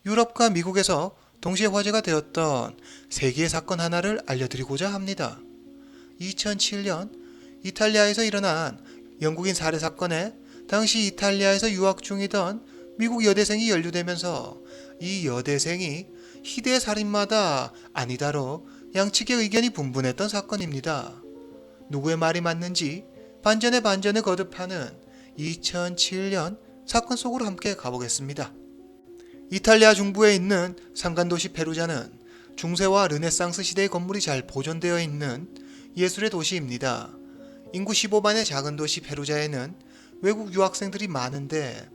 유럽과 미국에서 동시에 화제가 되었던 세계의 사건 하나를 알려드리고자 합니다. 2007년 이탈리아에서 일어난 영국인 살해 사건에 당시 이탈리아에서 유학 중이던 미국 여대생이 연루되면서 이 여대생이 희대의 살인마다 아니다로 양측의 의견이 분분했던 사건입니다. 누구의 말이 맞는지 반전에 반전을 거듭하는 2007년 사건 속으로 함께 가보겠습니다. 이탈리아 중부에 있는 산간도시 페루자는 중세와 르네상스 시대의 건물이 잘 보존되어 있는 예술의 도시입니다. 인구 15만의 작은 도시 페루자에는 외국 유학생들이 많은데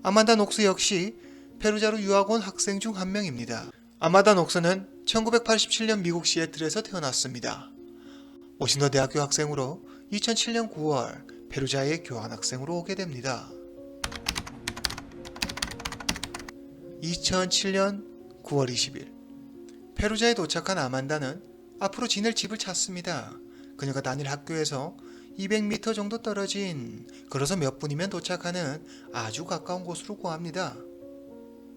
아만다 녹스 역시 페루자로 유학 온 학생 중 한 명입니다. 아마다 녹스는 1987년 미국 시애틀에서 태어났습니다. 오신더 대학교 학생으로 2007년 9월 페루자에 교환학생으로 오게 됩니다. 2007년 9월 20일 페루자에 도착한 아만다는 앞으로 지낼 집을 찾습니다. 그녀가 다닐 학교에서 200m 정도 떨어진 걸어서 몇 분이면 도착하는 아주 가까운 곳으로 구합니다.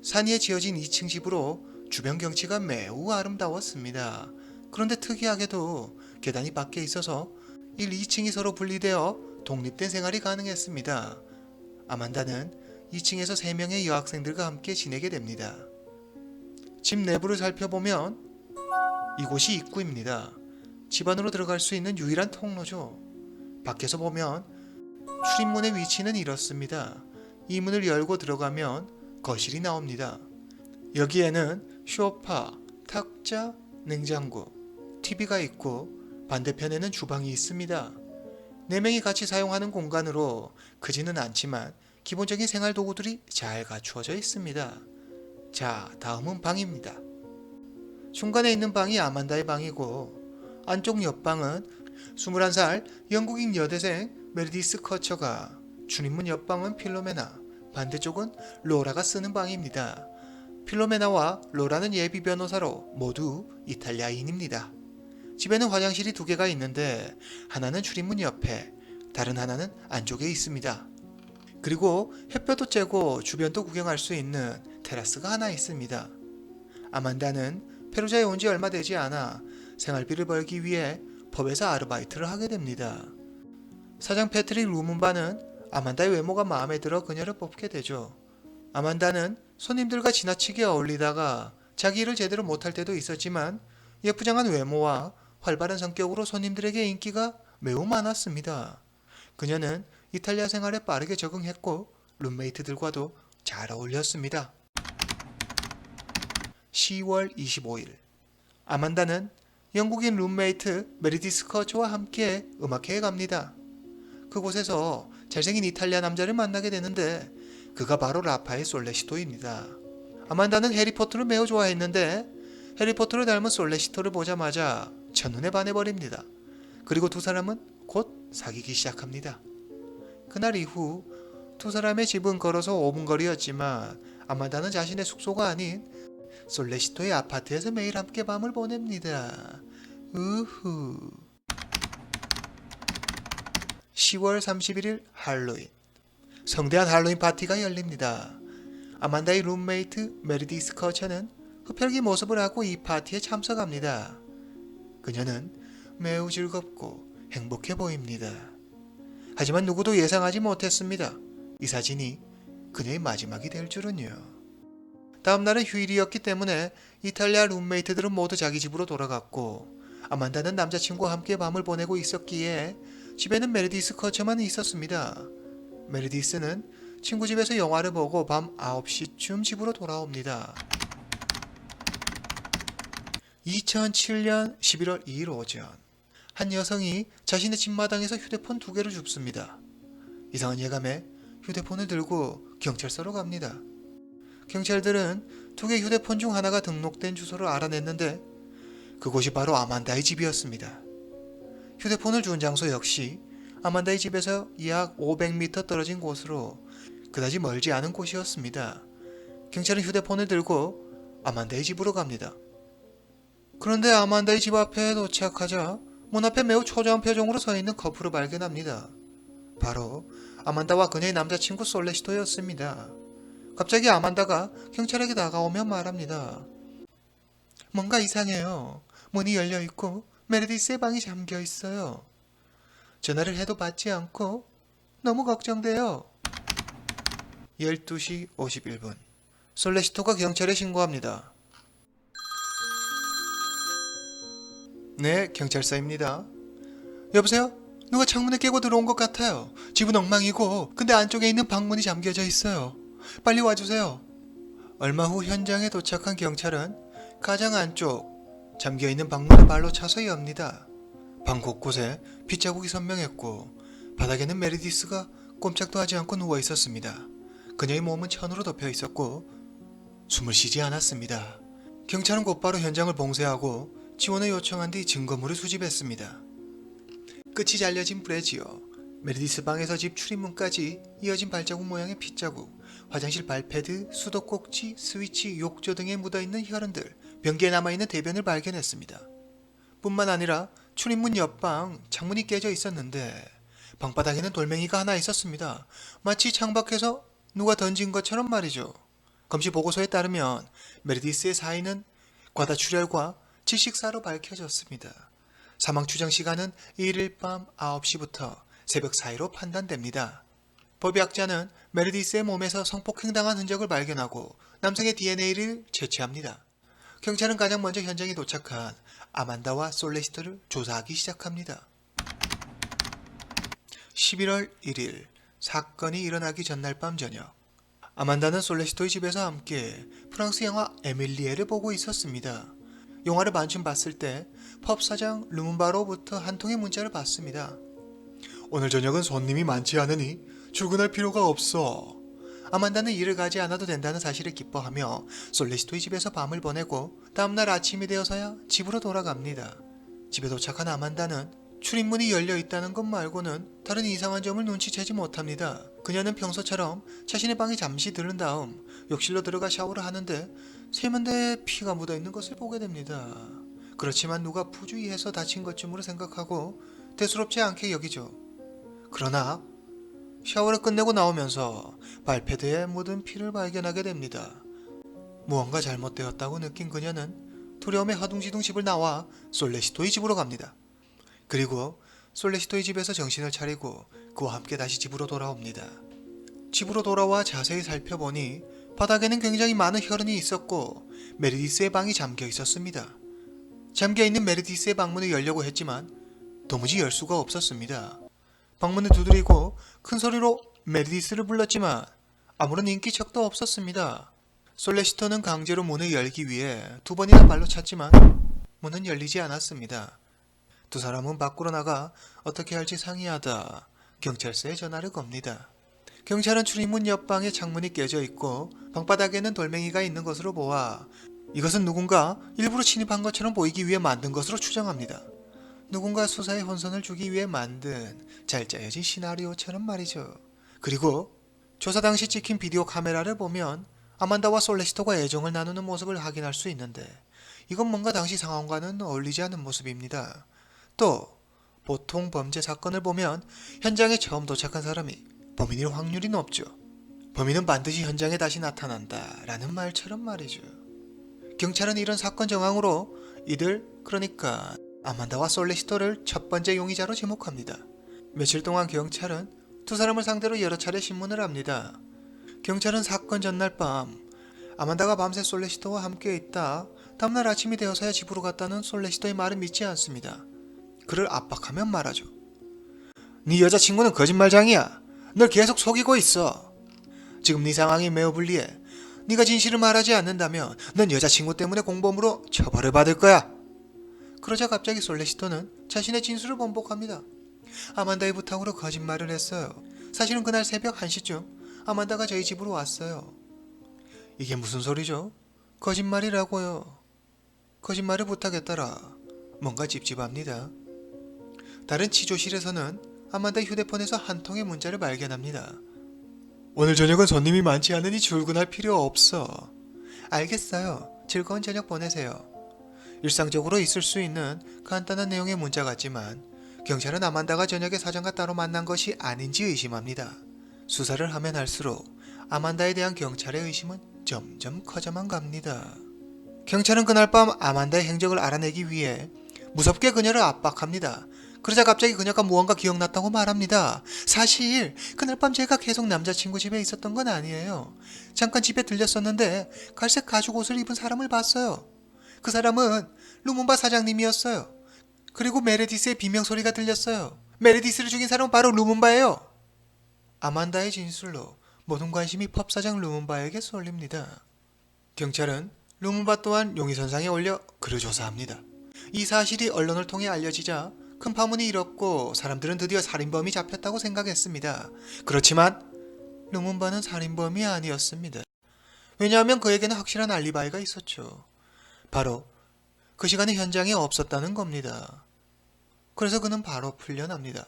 산 위에 지어진 2층 집으로 주변 경치가 매우 아름다웠습니다. 그런데 특이하게도 계단이 밖에 있어서 1, 2층이 서로 분리되어 독립된 생활이 가능했습니다. 아만다는 2층에서 3명의 여학생들과 함께 지내게 됩니다. 집 내부를 살펴보면 이곳이 입구입니다. 집 안으로 들어갈 수 있는 유일한 통로죠. 밖에서 보면 출입문의 위치는 이렇습니다. 이 문을 열고 들어가면 거실이 나옵니다. 여기에는 소파, 탁자, 냉장고, TV가 있고 반대편에는 주방이 있습니다. 4명이 같이 사용하는 공간으로 크지는 않지만 기본적인 생활 도구들이 잘 갖추어져 있습니다. 자, 다음은 방입니다. 중간에 있는 방이 아만다의 방이고 안쪽 옆방은 21살 영국인 여대생 메르디스 커처가, 출입문 옆방은 필로메나, 반대쪽은 로라가 쓰는 방입니다. 필로메나와 로라는 예비 변호사로 모두 이탈리아인입니다. 집에는 화장실이 2개가 있는데 하나는 출입문 옆에, 다른 하나는 안쪽에 있습니다. 그리고 햇볕도 쬐고 주변도 구경할 수 있는 테라스가 하나 있습니다. 아만다는 페루자에 온 지 얼마 되지 않아 생활비를 벌기 위해 펍에서 아르바이트를 하게 됩니다. 사장 패트릭 루문바는 아만다의 외모가 마음에 들어 그녀를 뽑게 되죠. 아만다는 손님들과 지나치게 어울리다가 자기 일을 제대로 못할 때도 있었지만 예쁘장한 외모와 활발한 성격으로 손님들에게 인기가 매우 많았습니다. 그녀는 이탈리아 생활에 빠르게 적응했고 룸메이트들과도 잘 어울렸습니다. 10월 25일 아만다는 영국인 룸메이트 메리디스 커처와 함께 음악회에 갑니다. 그곳에서 잘생긴 이탈리아 남자를 만나게 되는데 그가 바로 라파엘 솔레시토입니다. 아만다는 해리포터를 매우 좋아했는데 해리포터를 닮은 솔레시토를 보자마자 첫눈에 반해버립니다. 그리고 두 사람은 곧 사귀기 시작합니다. 그날 이후 두 사람의 집은 걸어서 5분 거리였지만 아만다는 자신의 숙소가 아닌 솔레시토의 아파트에서 매일 함께 밤을 보냅니다. 우후. 10월 31일 할로윈. 성대한 할로윈 파티가 열립니다. 아만다의 룸메이트 메리디스 커처는 흡혈귀 모습을 하고 이 파티에 참석합니다. 그녀는 매우 즐겁고 행복해 보입니다. 하지만 누구도 예상하지 못했습니다. 이 사진이 그녀의 마지막이 될 줄은요. 다음 날은 휴일이었기 때문에 이탈리아 룸메이트들은 모두 자기 집으로 돌아갔고 아만다는 남자친구와 함께 밤을 보내고 있었기에 집에는 메르디스 커처만 있었습니다. 메르디스는 친구 집에서 영화를 보고 밤 9시쯤 집으로 돌아옵니다. 2007년 11월 2일 오전 한 여성이 자신의 집 마당에서 휴대폰 2개를 줍습니다. 이상한 예감에 휴대폰을 들고 경찰서로 갑니다. 경찰들은 2개의 휴대폰 중 하나가 등록된 주소를 알아냈는데 그곳이 바로 아만다의 집이었습니다. 휴대폰을 준 장소 역시 아만다의 집에서 약 500m 떨어진 곳으로 그다지 멀지 않은 곳이었습니다. 경찰은 휴대폰을 들고 아만다의 집으로 갑니다. 그런데 아만다의 집 앞에 도착하자 문 앞에 매우 초조한 표정으로 서 있는 커플을 발견합니다. 바로 아만다와 그녀의 남자친구 솔레시토였습니다. 갑자기 아만다가 경찰에게 다가오며 말합니다. 뭔가 이상해요. 문이 열려있고 메르디스의 방이 잠겨있어요. 전화를 해도 받지 않고 너무 걱정돼요. 12시 51분. 솔레시토가 경찰에 신고합니다. 네, 경찰서입니다. 여보세요? 누가 창문을 깨고 들어온 것 같아요. 집은 엉망이고 근데 안쪽에 있는 방문이 잠겨져 있어요. 빨리 와주세요. 얼마 후 현장에 도착한 경찰은 가장 안쪽 잠겨있는 방문을 발로 차서 엽니다. 방 곳곳에 핏자국이 선명했고 바닥에는 메르디스가 꼼짝도 하지 않고 누워 있었습니다. 그녀의 몸은 천으로 덮여 있었고 숨을 쉬지 않았습니다. 경찰은 곧바로 현장을 봉쇄하고 지원을 요청한 뒤 증거물을 수집했습니다. 끝이 잘려진 브래지어, 메르디스 방에서 집 출입문까지 이어진 발자국 모양의 핏자국, 화장실 발패드, 수도꼭지, 스위치, 욕조 등에 묻어있는 혈흔들, 변기에 남아있는 대변을 발견했습니다. 뿐만 아니라 출입문 옆방 창문이 깨져 있었는데 방바닥에는 돌멩이가 하나 있었습니다. 마치 창밖에서 누가 던진 것처럼 말이죠. 검시 보고서에 따르면 메르디스의 사인은 과다출혈과 질식사로 밝혀졌습니다. 사망 추정 시간은 1일 밤 9시부터 새벽 사이로 판단됩니다. 법의학자는 메르디스의 몸에서 성폭행당한 흔적을 발견하고 남성의 DNA를 채취합니다. 경찰은 가장 먼저 현장에 도착한 아만다와 솔레시터를 조사하기 시작합니다. 11월 1일 사건이 일어나기 전날 밤 저녁, 아만다는 솔레시토의 집에서 함께 프랑스 영화 에밀리에를 보고 있었습니다. 영화를 반쯤 봤을 때 펍 사장 루문바로부터 한 통의 문자를 받습니다. 오늘 저녁은 손님이 많지 않으니 출근할 필요가 없어. 아만다는 일을 가지 않아도 된다는 사실을 기뻐하며 솔레시토의 집에서 밤을 보내고 다음날 아침이 되어서야 집으로 돌아갑니다. 집에 도착한 아만다는 출입문이 열려 있다는 것 말고는 다른 이상한 점을 눈치채지 못합니다. 그녀는 평소처럼 자신의 방에 잠시 들른 다음 욕실로 들어가 샤워를 하는데 세면대에 피가 묻어있는 것을 보게 됩니다. 그렇지만 누가 부주의해서 다친 것쯤으로 생각하고 대수롭지 않게 여기죠. 그러나 샤워를 끝내고 나오면서 발패드에 묻은 피를 발견하게 됩니다. 무언가 잘못되었다고 느낀 그녀는 두려움에 허둥지둥 집을 나와 솔레시토의 집으로 갑니다. 그리고 솔레시토의 집에서 정신을 차리고 그와 함께 다시 집으로 돌아옵니다. 집으로 돌아와 자세히 살펴보니 바닥에는 굉장히 많은 혈흔이 있었고 메르디스의 방이 잠겨 있었습니다. 잠겨있는 메르디스의 방문을 열려고 했지만 도무지 열 수가 없었습니다. 방문을 두드리고 큰 소리로 메르디스를 불렀지만 아무런 인기척도 없었습니다. 솔레시터는 강제로 문을 열기 위해 2번이나 발로 찼지만 문은 열리지 않았습니다. 두 사람은 밖으로 나가 어떻게 할지 상의하다 경찰서에 전화를 겁니다. 경찰은 출입문 옆방에 창문이 깨져 있고 방바닥에는 돌멩이가 있는 것으로 보아 이것은 누군가 일부러 침입한 것처럼 보이기 위해 만든 것으로 추정합니다. 누군가 수사에 혼선을 주기 위해 만든 잘 짜여진 시나리오처럼 말이죠. 그리고 조사 당시 찍힌 비디오 카메라를 보면 아만다와 솔레시토가 애정을 나누는 모습을 확인할 수 있는데 이건 뭔가 당시 상황과는 어울리지 않는 모습입니다. 또 보통 범죄 사건을 보면 현장에 처음 도착한 사람이 범인일 확률이 높죠. 범인은 반드시 현장에 다시 나타난다 라는 말처럼 말이죠. 경찰은 이런 사건 정황으로 이들, 그러니까 아만다와 솔레시토를 첫 번째 용의자로 지목합니다. 며칠 동안 경찰은 두 사람을 상대로 여러 차례 신문을 합니다. 경찰은 사건 전날 밤 아만다가 밤새 솔레시토와 함께 있다 다음날 아침이 되어서야 집으로 갔다는 솔레시토의 말을 믿지 않습니다. 그를 압박하면 말하죠. 네 여자친구는 거짓말장이야. 널 계속 속이고 있어. 지금 네 상황이 매우 불리해. 네가 진실을 말하지 않는다면 넌 여자친구 때문에 공범으로 처벌을 받을 거야. 그러자 갑자기 솔레시토는 자신의 진술을 번복합니다. 아만다의 부탁으로 거짓말을 했어요. 사실은 그날 새벽 1시쯤 아만다가 저희 집으로 왔어요. 이게 무슨 소리죠? 거짓말이라고요. 거짓말을 부탁했더라. 뭔가 찝찝합니다. 다른 치조실에서는 아만다 휴대폰에서 한 통의 문자를 발견합니다. 오늘 저녁은 손님이 많지 않으니 출근할 필요 없어. 알겠어요. 즐거운 저녁 보내세요. 일상적으로 있을 수 있는 간단한 내용의 문자 같지만 경찰은 아만다가 저녁에 사장과 따로 만난 것이 아닌지 의심합니다. 수사를 하면 할수록 아만다에 대한 경찰의 의심은 점점 커져만 갑니다. 경찰은 그날 밤 아만다의 행적을 알아내기 위해 무섭게 그녀를 압박합니다. 그러자 갑자기 그녀가 무언가 기억났다고 말합니다. 사실 그날 밤 제가 계속 남자친구 집에 있었던 건 아니에요. 잠깐 집에 들렸었는데 갈색 가죽 옷을 입은 사람을 봤어요. 그 사람은 루문바 사장님이었어요. 그리고 메레디스의 비명소리가 들렸어요. 메레디스를 죽인 사람은 바로 루문바예요. 아만다의 진술로 모든 관심이 펍사장 루문바에게 쏠립니다. 경찰은 루문바 또한 용의선상에 올려 그를 조사합니다. 이 사실이 언론을 통해 알려지자 큰 파문이 일었고 사람들은 드디어 살인범이 잡혔다고 생각했습니다. 그렇지만 루문바는 살인범이 아니었습니다. 왜냐하면 그에게는 확실한 알리바이가 있었죠. 바로 그 시간에 현장에 없었다는 겁니다. 그래서 그는 바로 풀려납니다.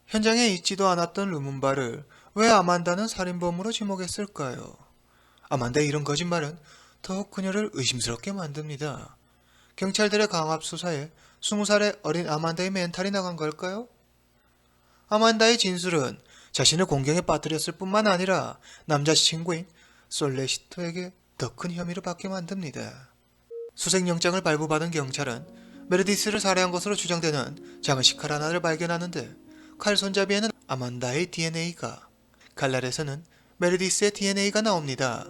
현장에 있지도 않았던 루문바를 왜 아만다는 살인범으로 지목했을까요? 아만다의 이런 거짓말은 더욱 그녀를 의심스럽게 만듭니다. 경찰들의 강압 수사에 20살의 어린 아만다의 멘탈이 나간 걸까요? 아만다의 진술은 자신을 공경에 빠뜨렸을 뿐만 아니라 남자친구인 솔레시토에게 더 큰 혐의를 받게 만듭니다. 수색영장을 발부받은 경찰은 메르디스를 살해한 것으로 추정되는 작은 식칼 하나를 발견하는데 칼 손잡이에는 아만다의 DNA가, 칼날에서는 메르디스의 DNA가 나옵니다.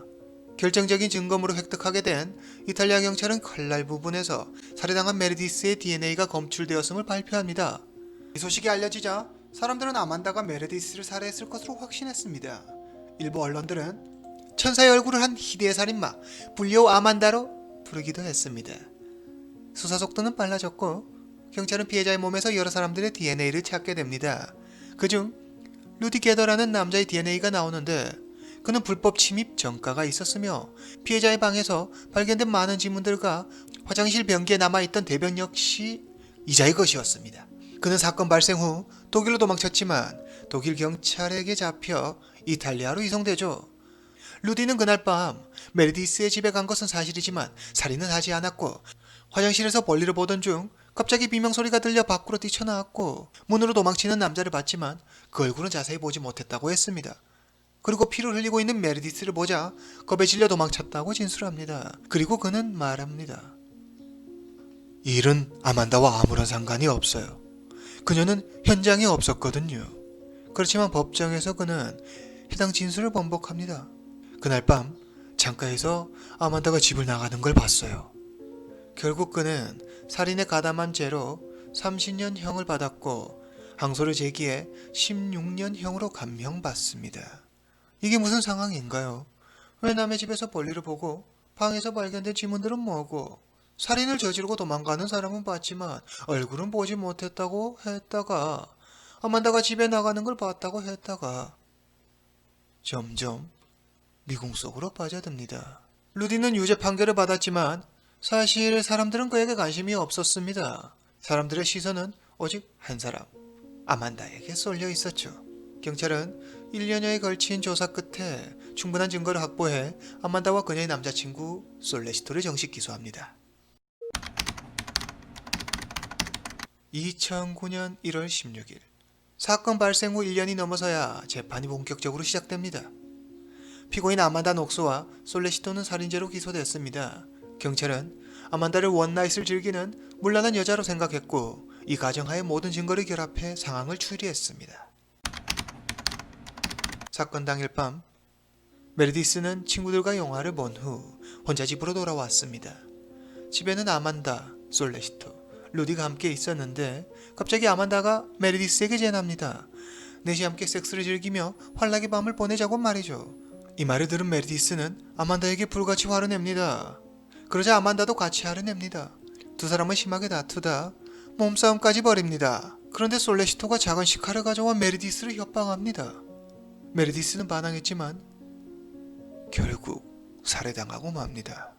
결정적인 증거물을 획득하게 된 이탈리아 경찰은 칼날 부분에서 살해당한 메르디스의 DNA가 검출되었음을 발표합니다. 이 소식이 알려지자 사람들은 아만다가 메르디스를 살해했을 것으로 확신했습니다. 일부 언론들은 천사의 얼굴을 한 희대의 살인마 불리오 아만다로 부르기도 했습니다. 수사 속도는 빨라졌고 경찰은 피해자의 몸에서 여러 사람들의 DNA를 찾게 됩니다. 그중 루디 게더라는 남자의 DNA가 나오는데 그는 불법 침입 전과가 있었으며 피해자의 방에서 발견된 많은 지문들과 화장실 변기에 남아있던 대변 역시 이자의 것이었습니다. 그는 사건 발생 후 독일로 도망쳤지만 독일 경찰에게 잡혀 이탈리아로 이송되죠. 루디는 그날 밤 메르디스의 집에 간 것은 사실이지만 살인은 하지 않았고 화장실에서 볼일을 보던 중 갑자기 비명소리가 들려 밖으로 뛰쳐나왔고 문으로 도망치는 남자를 봤지만 그 얼굴은 자세히 보지 못했다고 했습니다. 그리고 피를 흘리고 있는 메르디스를 보자 겁에 질려 도망쳤다고 진술합니다. 그리고 그는 말합니다. 이 일은 아만다와 아무런 상관이 없어요. 그녀는 현장에 없었거든요. 그렇지만 법정에서 그는 해당 진술을 번복합니다. 그날 밤 창가에서 아만다가 집을 나가는 걸 봤어요. 결국 그는 살인에 가담한 죄로 30년형을 받았고 항소를 제기해 16년형으로 감형받습니다. 이게 무슨 상황인가요? 왜 남의 집에서 볼일을 보고 방에서 발견된 지문들은 뭐고 살인을 저지르고 도망가는 사람은 봤지만 얼굴은 보지 못했다고 했다가 아만다가 집에 나가는 걸 봤다고 했다가 점점 미궁 속으로 빠져듭니다. 루디는 유죄 판결을 받았지만 사실 사람들은 그에게 관심이 없었습니다. 사람들의 시선은 오직 한 사람, 아만다에게 쏠려 있었죠. 경찰은 1년여에 걸친 조사 끝에 충분한 증거를 확보해 아만다와 그녀의 남자친구 솔레시토를 정식 기소합니다. 2009년 1월 16일 사건 발생 후 1년이 넘어서야 재판이 본격적으로 시작됩니다. 피고인 아만다 녹스와 솔레시토는 살인죄로 기소됐습니다. 경찰은 아만다를 원나잇을 즐기는 문란한 여자로 생각했고 이 가정하에 모든 증거를 결합해 상황을 추리했습니다. 사건 당일 밤 메르디스는 친구들과 영화를 본 후 혼자 집으로 돌아왔습니다. 집에는 아만다, 솔레시토, 루디가 함께 있었는데 갑자기 아만다가 메르디스에게 제안합니다. 넷이 함께 섹스를 즐기며 환락의 밤을 보내자고 말이죠. 이 말을 들은 메르디스는 아만다에게 불같이 화를 냅니다. 그러자 아만다도 같이 화를 냅니다. 두 사람은 심하게 다투다 몸싸움까지 벌입니다. 그런데 솔레시토가 작은 식칼을 가져와 메르디스를 협박합니다. 메르디스는 반항했지만 결국 살해당하고 맙니다.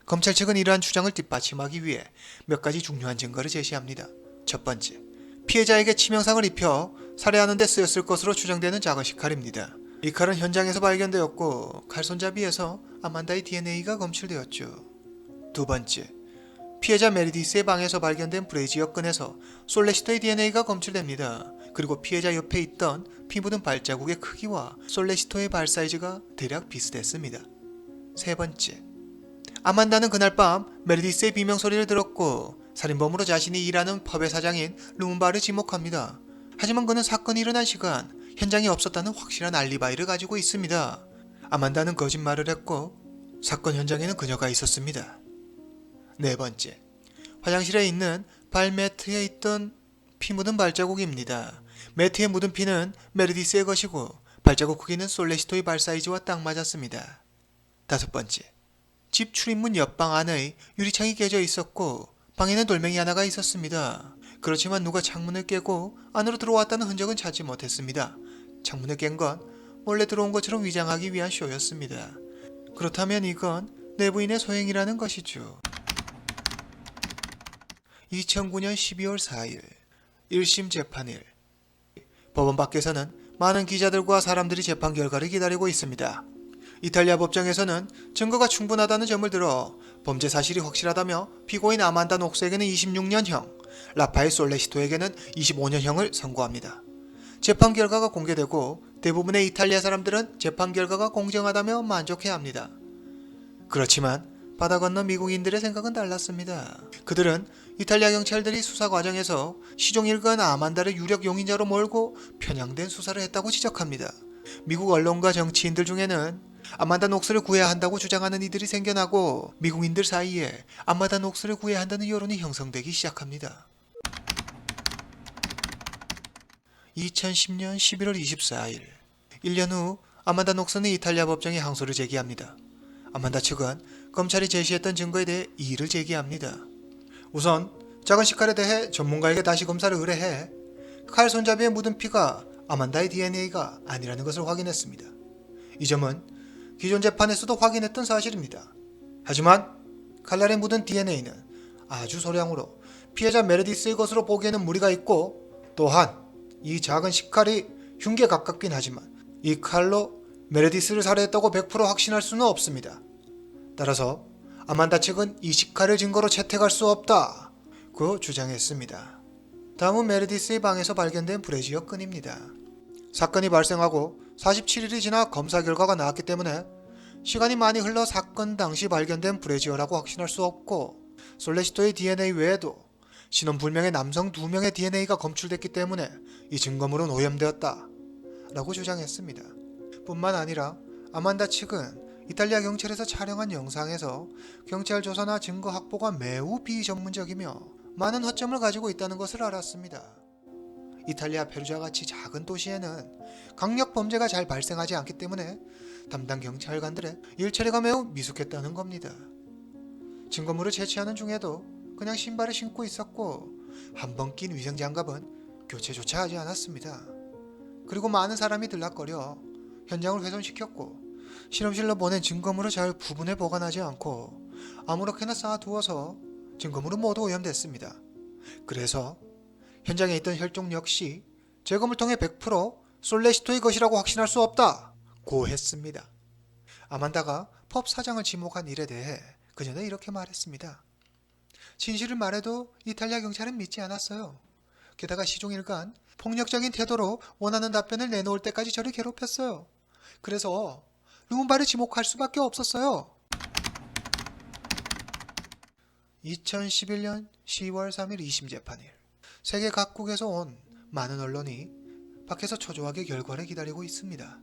검찰 측은 이러한 주장을 뒷받침하기 위해 몇 가지 중요한 증거를 제시합니다. 첫 번째, 피해자에게 치명상을 입혀 살해하는 데 쓰였을 것으로 추정되는 작은 식칼입니다. 이 칼은 현장에서 발견되었고 칼 손잡이에서 아만다의 DNA가 검출되었죠. 두 번째, 피해자 메르디스의 방에서 발견된 브레이지어 끈에서 솔레시토의 DNA가 검출됩니다. 그리고 피해자 옆에 있던 피 묻은 발자국의 크기와 솔레시토의 발 사이즈가 대략 비슷했습니다. 세 번째, 아만다는 그날 밤 메르디스의 비명소리를 들었고 살인범으로 자신이 일하는 펍의 사장인 루문바를 지목합니다. 하지만 그는 사건이 일어난 시간, 현장에 없었다는 확실한 알리바이를 가지고 있습니다. 아만다는 거짓말을 했고 사건 현장에는 그녀가 있었습니다. 네 번째, 화장실에 있는 발 매트에 있던 피 묻은 발자국입니다. 매트에 묻은 피는 메르디스의 것이고 발자국 크기는 솔레시토의 발 사이즈와 딱 맞았습니다. 다섯 번째, 집 출입문 옆방 안의 유리창이 깨져 있었고 방에는 돌멩이 하나가 있었습니다. 그렇지만 누가 창문을 깨고 안으로 들어왔다는 흔적은 찾지 못했습니다. 창문을 깬 건 몰래 들어온 것처럼 위장하기 위한 쇼였습니다. 그렇다면 이건 내부인의 소행이라는 것이죠. 2009년 12월 4일 1심 재판일. 법원 밖에서는 많은 기자들과 사람들이 재판 결과를 기다리고 있습니다. 이탈리아 법정에서는 증거가 충분하다는 점을 들어 범죄 사실이 확실하다며 피고인 아만다 녹스에게는 26년형, 라파엘 솔레시토에게는 25년형을 선고합니다. 재판 결과가 공개되고 대부분의 이탈리아 사람들은 재판 결과가 공정하다며 만족해합니다. 그렇지만 바다 건너 미국인들의 생각은 달랐습니다. 그들은 이탈리아 경찰들이 수사 과정에서 시종일관 아만다를 유력 용의자로 몰고 편향된 수사를 했다고 지적합니다. 미국 언론과 정치인들 중에는 아만다 녹스를 구해야 한다고 주장하는 이들이 생겨나고 미국인들 사이에 아만다 녹스를 구해야 한다는 여론이 형성되기 시작합니다. 2010년 11월 24일 1년 후 아만다 녹스는 이탈리아 법정에 항소를 제기합니다. 아만다 측은 검찰이 제시했던 증거에 대해 이의를 제기합니다. 우선 작은 식칼에 대해 전문가에게 다시 검사를 의뢰해 칼 손잡이에 묻은 피가 아만다의 DNA가 아니라는 것을 확인했습니다. 이 점은 기존 재판에서도 확인했던 사실입니다. 하지만 칼날에 묻은 DNA는 아주 소량으로 피해자 메르디스의 것으로 보기에는 무리가 있고 또한 이 작은 식칼이 흉기에 가깝긴 하지만 이 칼로 메르디스를 살해했다고 100% 확신할 수는 없습니다. 따라서 아만다 측은 이 식칼을 증거로 채택할 수 없다고 주장했습니다. 다음은 메르디스의 방에서 발견된 브래지어 끈입니다. 사건이 발생하고 47일이 지나 검사 결과가 나왔기 때문에 시간이 많이 흘러 사건 당시 발견된 브래지어라고 확신할 수 없고 솔레시토의 DNA 외에도 신원불명의 남성 2명의 DNA가 검출됐기 때문에 이 증거물은 오염되었다 라고 주장했습니다. 뿐만 아니라 아만다 측은 이탈리아 경찰에서 촬영한 영상에서 경찰 조사나 증거 확보가 매우 비전문적이며 많은 허점을 가지고 있다는 것을 알았습니다. 이탈리아 페루자같이 작은 도시에는 강력 범죄가 잘 발생하지 않기 때문에 담당 경찰관들의 일처리가 매우 미숙했다는 겁니다. 증거물을 채취하는 중에도 그냥 신발을 신고 있었고 한 번 낀 위생장갑은 교체조차 하지 않았습니다. 그리고 많은 사람이 들락거려 현장을 훼손시켰고 실험실로 보낸 증거물을 잘 구분해 보관하지 않고 아무렇게나 쌓아두어서 증거물은 모두 오염됐습니다. 그래서 현장에 있던 혈종 역시 재검을 통해 100% 솔레시토의 것이라고 확신할 수 없다고 했습니다. 아만다가 펍 사장을 지목한 일에 대해 그녀는 이렇게 말했습니다. 진실을 말해도 이탈리아 경찰은 믿지 않았어요. 게다가 시종일관 폭력적인 태도로 원하는 답변을 내놓을 때까지 저를 괴롭혔어요. 그래서 루문바를 지목할 수밖에 없었어요. 2011년 10월 3일 2심 재판일. 세계 각국에서 온 많은 언론이 밖에서 초조하게 결과를 기다리고 있습니다.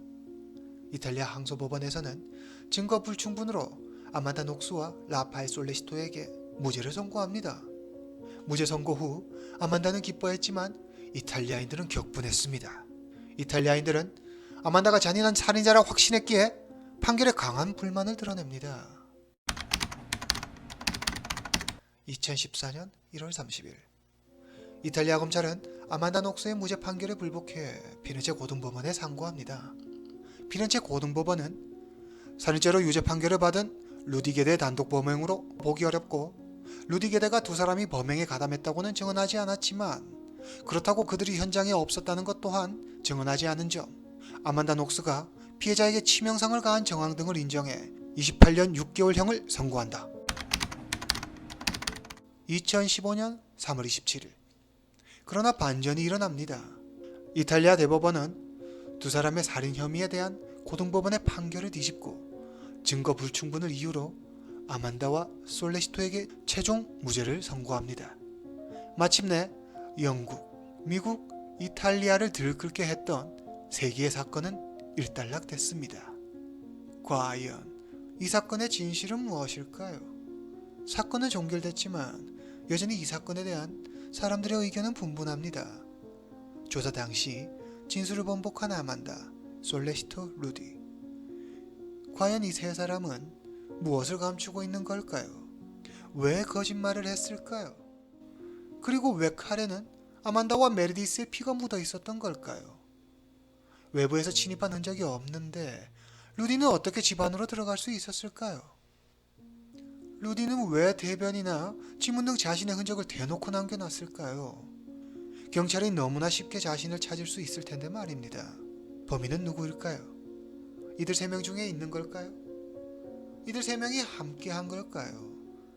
이탈리아 항소법원에서는 증거 불충분으로 아만다 녹스와 라파엘 솔레시토에게 무죄를 선고합니다. 무죄 선고 후 아만다는 기뻐했지만 이탈리아인들은 격분했습니다. 이탈리아인들은 아만다가 잔인한 살인자라 확신했기에 판결에 강한 불만을 드러냅니다. 2014년 1월 30일 이탈리아 검찰은 아만다 녹스의 무죄 판결에 불복해 피렌체 고등법원에 상고합니다. 피렌체 고등법원은 살인죄로 유죄 판결을 받은 루디게데 단독 범행으로 보기 어렵고 루디게데가 두 사람이 범행에 가담했다고는 증언하지 않았지만 그렇다고 그들이 현장에 없었다는 것 또한 증언하지 않은 점, 아만다 녹스가 피해자에게 치명상을 가한 정황 등을 인정해 28년 6개월형을 선고한다. 2015년 3월 27일 그러나 반전이 일어납니다. 이탈리아 대법원은 두 사람의 살인 혐의에 대한 고등법원의 판결을 뒤집고 증거 불충분을 이유로 아만다와 솔레시토에게 최종 무죄를 선고합니다. 마침내 영국, 미국, 이탈리아를 들끓게 했던 세기의 사건은 일단락됐습니다. 과연 이 사건의 진실은 무엇일까요? 사건은 종결됐지만 여전히 이 사건에 대한 사람들의 의견은 분분합니다. 조사 당시 진술을 번복한 아만다, 솔레시토, 루디. 과연 이 세 사람은 무엇을 감추고 있는 걸까요? 왜 거짓말을 했을까요? 그리고 왜 칼에는 아만다와 메르디스의 피가 묻어 있었던 걸까요? 외부에서 침입한 흔적이 없는데 루디는 어떻게 집 안으로 들어갈 수 있었을까요? 루디는 왜 대변이나 지문 등 자신의 흔적을 대놓고 남겨놨을까요? 경찰이 너무나 쉽게 자신을 찾을 수 있을 텐데 말입니다. 범인은 누구일까요? 이들 세 명 중에 있는 걸까요? 이들 세 명이 함께 한 걸까요?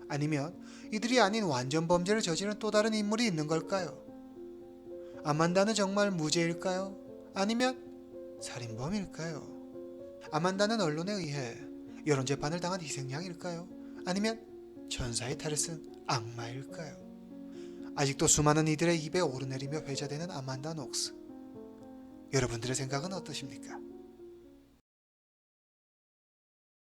아니면 이들이 아닌 완전 범죄를 저지른 또 다른 인물이 있는 걸까요? 아만다는 정말 무죄일까요? 아니면 살인범일까요? 아만다는 언론에 의해 여론재판을 당한 희생양일까요? 아니면 천사의 탈을 쓴 악마일까요? 아직도 수많은 이들의 입에 오르내리며 회자되는 아만다 녹스. 여러분들의 생각은 어떠십니까?